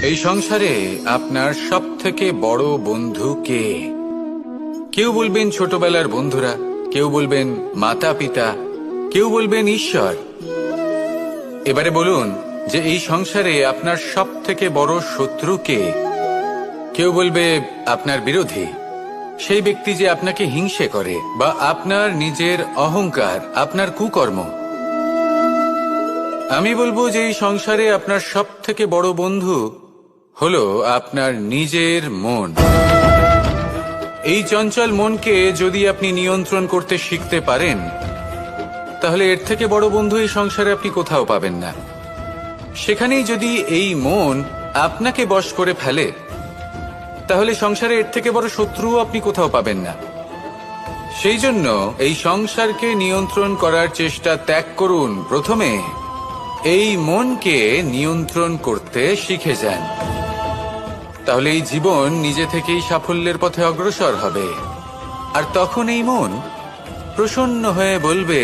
এই সংসারে আপনার সব থেকে বড় বন্ধু কে? কেউ বলবেন ছোটবেলার বন্ধুরা, কেউ বলবেন মাতা পিতা, কেউ বলবেন ঈশ্বর। এবারে বলুন যে এই সংসারে আপনার সব থেকে বড় শত্রু কে? কেউ বলবে আপনার বিরোধী, সেই ব্যক্তি যে আপনাকে হিংসে করে, বা আপনার নিজের অহংকার, আপনার কুকর্ম। আমি বলবো যে এই সংসারে আপনার সব থেকে বড় বন্ধু হলো আপনার নিজের মন। এই চঞ্চল মনকে যদি আপনি নিয়ন্ত্রণ করতে শিখতে পারেন, তাহলে এর থেকে বড় বন্ধু এই সংসারে আপনি কোথাও পাবেন না। সেখানেই যদি এই মন আপনাকে বশ করে ফেলে, তাহলে সংসারে এর থেকে বড় শত্রুও আপনি কোথাও পাবেন না। সেই জন্য এই সংসারকে নিয়ন্ত্রণ করার চেষ্টা ত্যাগ করুন। প্রথমে এই মনকে নিয়ন্ত্রণ করতে শিখে যান, তাহলে এই জীবন নিজে থেকেই সাফল্যের পথে অগ্রসর হবে। আর তখন এই মন প্রসন্ন হয়ে বলবে,